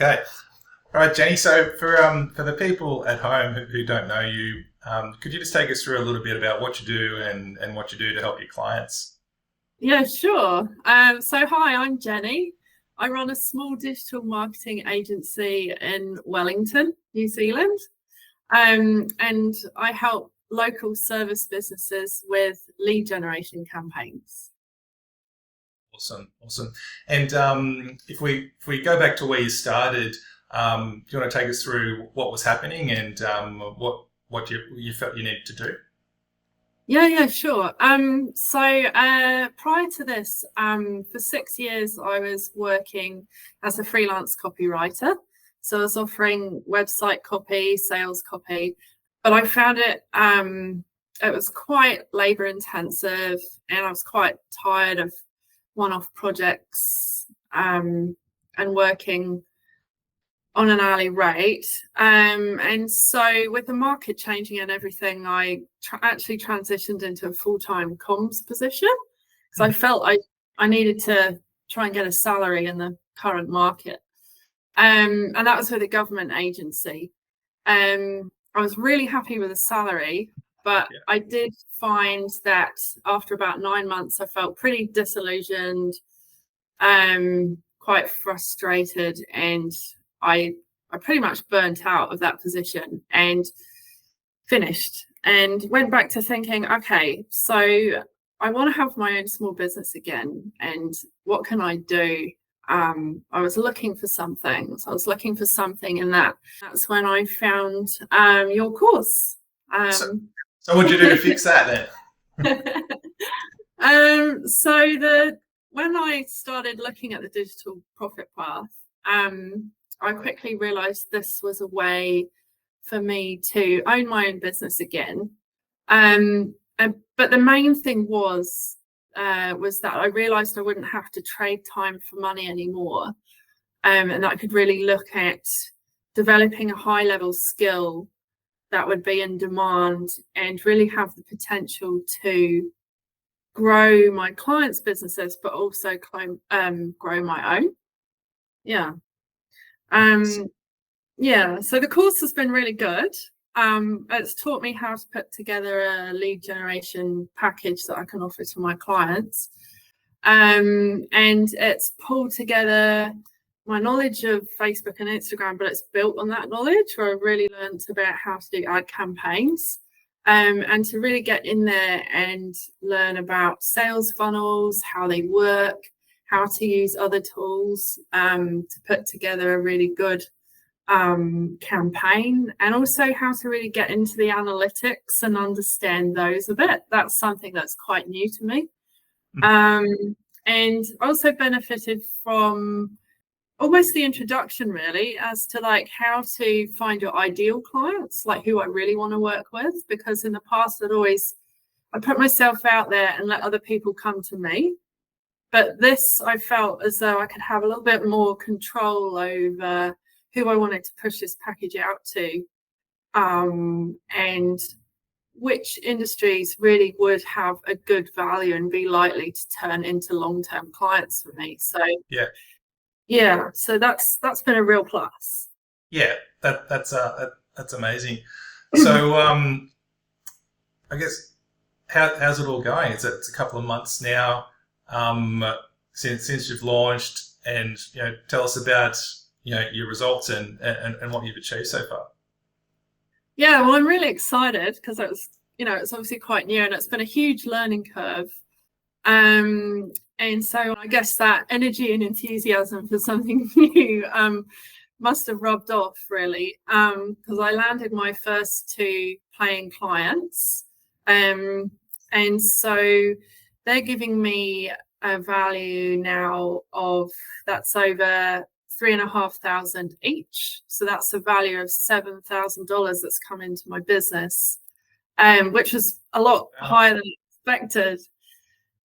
Okay. All right, Jenny. So for the people at home who don't know you, could you just take us through a little bit about what you do and what you do to help your clients? Yeah, sure. So hi, I'm Jenny. I run a small digital marketing agency in Wellington, New Zealand. And I help local service businesses with lead generation campaigns. Awesome, awesome. And if we go back to where you started, do you want to take us through what was happening and what you felt you needed to do? Yeah, sure. Prior to this, for 6 years, I was working as a freelance copywriter. So I was offering website copy, sales copy, but I found it was quite labor intensive, and I was quite tired of one-off projects and working on an hourly rate. And so with the market changing and everything, I actually transitioned into a full-time comms position. So I felt I needed to try and get a salary in the current market. And that was with a government agency. I was really happy with the salary, but I did find that after about 9 months, I felt pretty disillusioned, quite frustrated, and I pretty much burnt out of that position and finished and went back to thinking, okay, so I want to have my own small business again. And what can I do? I was looking for something. So I was looking for something, and that's when I found your course. So what'd you do to fix that then? When I started looking at the digital profit path, I quickly realized this was a way for me to own my own business again. But the main thing was that I realized I wouldn't have to trade time for money anymore, and that I could really look at developing a high level skill that would be in demand and really have the potential to grow my clients' businesses, but also grow my own. So the course has been really good. It's taught me how to put together a lead generation package that I can offer to my clients. And it's pulled together my knowledge of Facebook and Instagram, but it's built on that knowledge, where I really learned about how to do ad campaigns, and to really get in there and learn about sales funnels, how they work, how to use other tools to put together a really good campaign, and also how to really get into the analytics and understand those a bit. That's something that's quite new to me. And also benefited from almost the introduction, really, as to like how to find your ideal clients, like who I really want to work with, because in the past I put myself out there and let other people come to me. But this, I felt as though I could have a little bit more control over who I wanted to push this package out to, and which industries really would have a good value and be likely to turn into long-term clients for me. So so that's been a real plus. Yeah, that's amazing. So I guess how's it all going? It's a couple of months now since you've launched, and tell us about your results and what you've achieved so far. Yeah, well, I'm really excited because it's obviously quite new, and it's been a huge learning curve. And so I guess that energy and enthusiasm for something new must have rubbed off, really, because I landed my first 2 paying clients. And so they're giving me a value now of that's over $3,500 each. So that's a value of $7,000 that's come into my business, which was a lot higher than expected.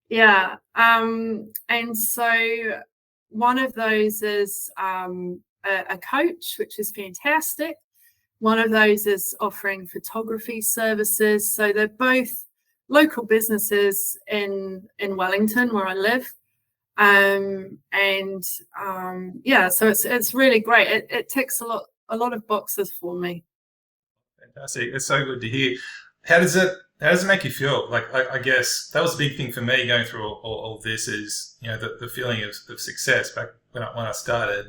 And so one of those is a coach, which is fantastic. One of those is offering photography services. So they're both local businesses in Wellington, where I live. So it's really great. It ticks a lot of boxes for me. Fantastic. It's so good to hear. How does it make you feel? Like, I guess that was a big thing for me going through all this is, the feeling of success back when I started.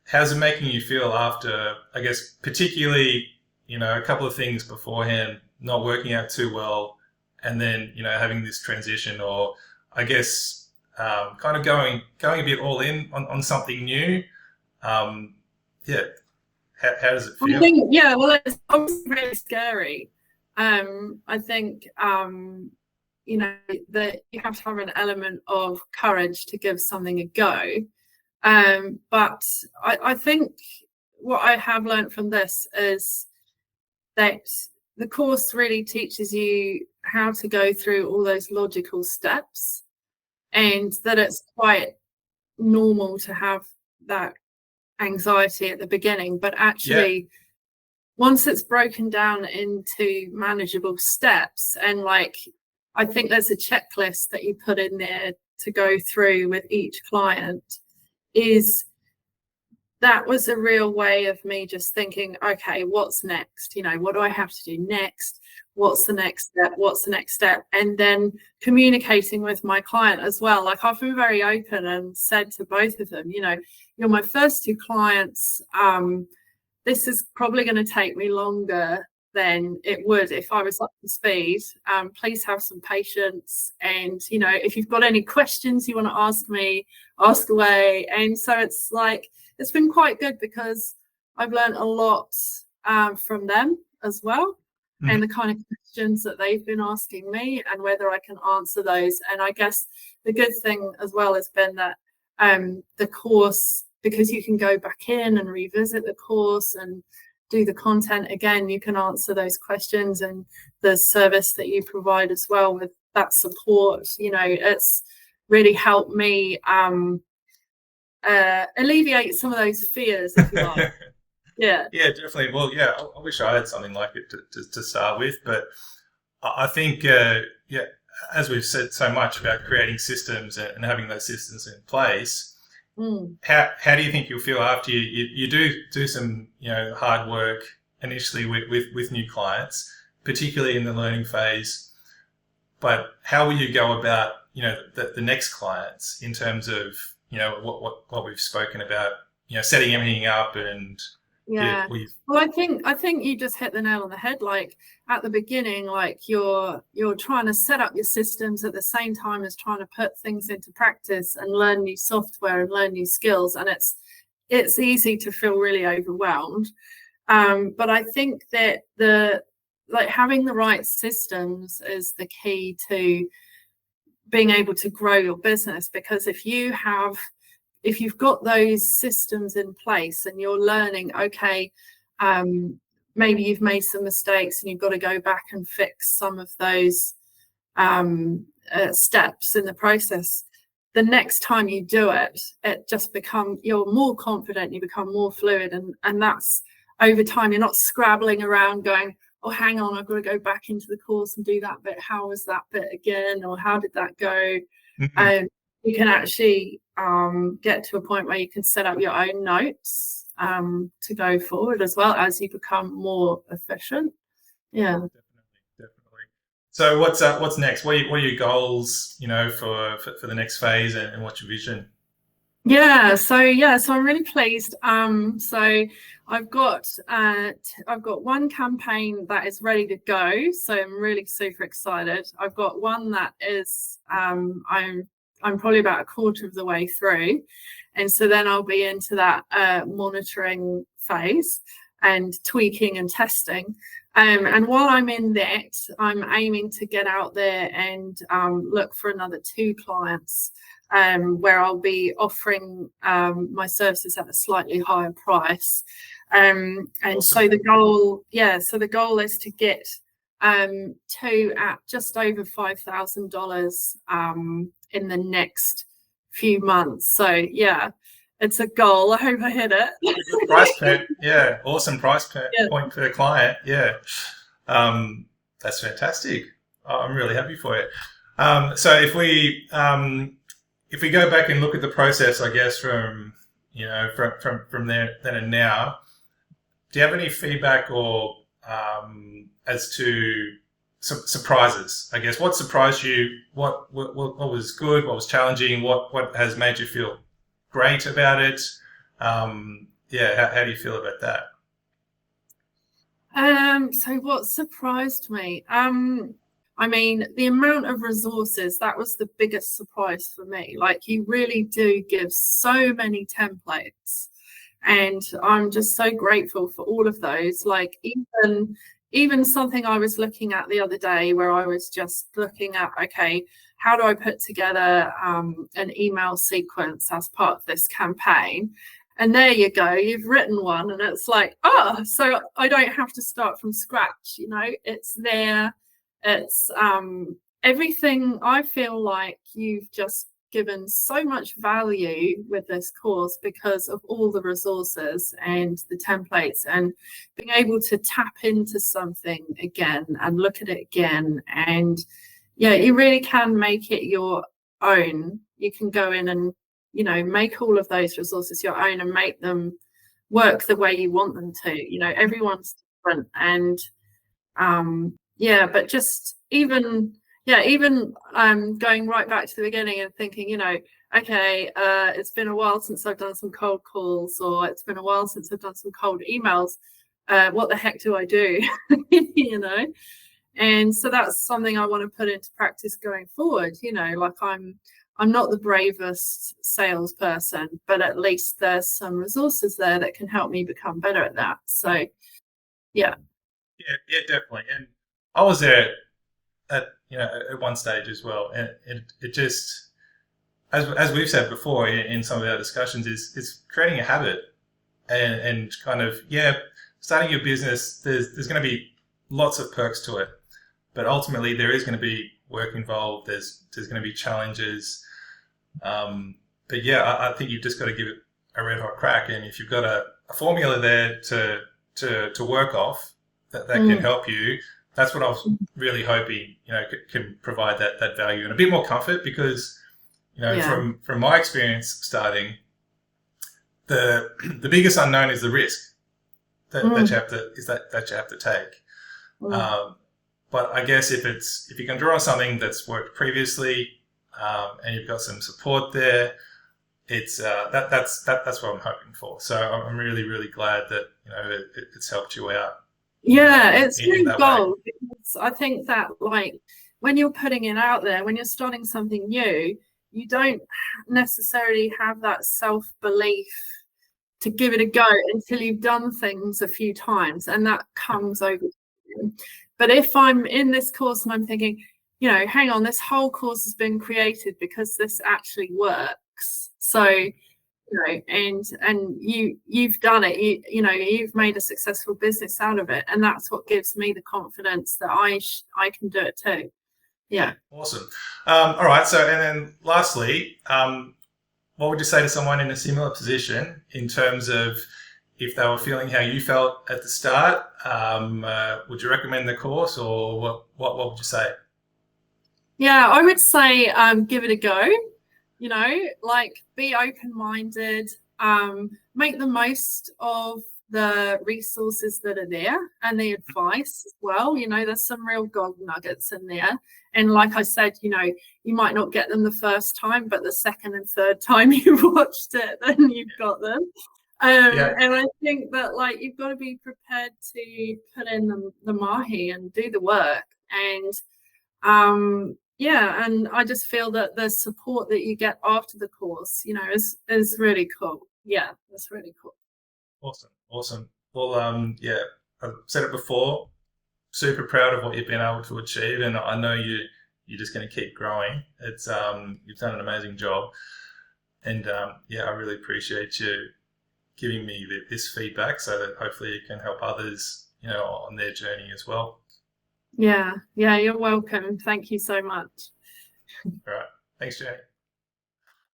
How's it making you feel after, I guess, particularly, a couple of things beforehand not working out too well, and then, having this transition, or I guess, kind of going a bit all in on something new. Yeah. How does it feel? I think, well, it's obviously really scary. I think, that you have to have an element of courage to give something a go. But I think what I have learned from this is that the course really teaches you how to go through all those logical steps, and that it's quite normal to have that anxiety at the beginning, but actually once it's broken down into manageable steps, and I think there's a checklist that you put in there to go through with each client, that was a real way of me just thinking, okay, what's next? What do I have to do next? What's the next step? What's the next step? And then communicating with my client as well. I've been very open and said to both of them, you're my first two clients. This is probably going to take me longer than it would if I was up to speed. Please have some patience. And, if you've got any questions you want to ask me, ask away. And so it's been quite good because I've learned a lot from them as well. And the kind of questions that they've been asking me and whether I can answer those. And I guess the good thing as well has been that the course, because you can go back in and revisit the course and do the content again, you can answer those questions, and the service that you provide as well with that support, it's really helped me alleviate some of those fears, if you like. Yeah, definitely. Well, I wish I had something like it to start with, but I think, as we've said so much about creating systems and having those systems in place, how do you think you'll feel after you do some hard work initially with new clients, particularly in the learning phase, but how will you go about the next clients in terms of what we've spoken about, setting everything up and well, I think you just hit the nail on the head. At the beginning, you're trying to set up your systems at the same time as trying to put things into practice and learn new software and learn new skills, and it's easy to feel really overwhelmed. But I think that having the right systems is the key to being able to grow your business, because if you've got those systems in place and you're learning, okay, maybe you've made some mistakes and you've got to go back and fix some of those steps in the process. The next time you do it just you're more confident, you become more fluid, and that's over time. You're not scrabbling around going, oh, hang on, I've got to go back into the course and do that bit. How was that bit again? Or how did that go? You can actually get to a point where you can set up your own notes to go forward as well as you become more efficient. Yeah, definitely. So what's next? What are your goals? For the next phase, and what's your vision? So I'm really pleased. So I've got one campaign that is ready to go. So I'm really super excited. I've got one that is I'm probably about a quarter of the way through. And so then I'll be into that monitoring phase and tweaking and testing. And while I'm in that, I'm aiming to get out there and look for another 2 clients where I'll be offering my services at a slightly higher price. And awesome. So the goal is to get 2 at just over $5,000 in the next few months. So it's a goal. I hope I hit it. Price point, awesome price point per client. That's fantastic. I'm really happy for you. So if we if we go back and look at the process, I guess from there then and now, do you have any feedback or as to surprises? I guess what surprised you? What was good? What was challenging? What has made you feel great about it? How do you feel about that? So what surprised me? I mean, the amount of resources, that was the biggest surprise for me. Like, you really do give so many templates, and I'm just so grateful for all of those. Like, even something I was looking at the other day where I was just looking at, okay, how do I put together an email sequence as part of this campaign? And there you go, you've written one, and it's like, so I don't have to start from scratch, it's there. It's everything. I feel like you've just given so much value with this course because of all the resources and the templates, and being able to tap into something again and look at it again. And you really can make it your own. You can go in and make all of those resources your own and make them work the way you want them to. Everyone's different, and but just even going right back to the beginning and thinking, okay, it's been a while since I've done some cold calls, or it's been a while since I've done some cold emails. What the heck do I do? And so that's something I want to put into practice going forward. Like, I'm not the bravest salesperson, but at least there's some resources there that can help me become better at that. So yeah, definitely. And I was there at one stage as well, and it just, as we've said before in some of our discussions, is creating a habit and kind of starting your business. There's going to be lots of perks to it, but ultimately there is going to be work involved. There's going to be challenges, but I think you've just got to give it a red hot crack, and if you've got a formula there to work off that can help you. That's what I was really hoping, can provide that value and a bit more comfort, because, from my experience starting, the biggest unknown is the risk that you have to take. But I guess if you can draw on something that's worked previously, and you've got some support there, it's that's what I'm hoping for. So I'm really, really glad that it's helped you out. It's good gold, because I think that, like, when you're putting it out there, when you're starting something new, you don't necessarily have that self-belief to give it a go until you've done things a few times, and that comes over time. But if I'm in this course and I'm thinking, hang on, this whole course has been created because this actually works. So and you've done it, you've made a successful business out of it, and that's what gives me the confidence that I can do it too. Awesome. All right, so, and then lastly, what would you say to someone in a similar position in terms of, if they were feeling how you felt at the start, would you recommend the course, or what would you say? I would say give it a go. Like, be open-minded, make the most of the resources that are there and the advice as well. There's some real gold nuggets in there. And like I said, you might not get them the first time, but the second and third time you've watched it, then you've got them. And I think that, like, you've got to be prepared to put in the mahi and do the work. And and I just feel that the support that you get after the course, is really cool. That's really cool. Awesome. Well, I've said it before, super proud of what you've been able to achieve, and I know you're just going to keep growing. It's you've done an amazing job, and I really appreciate you giving me this feedback, so that hopefully it can help others, on their journey as well. You're welcome. Thank you so much. All right. Thanks, Jenny.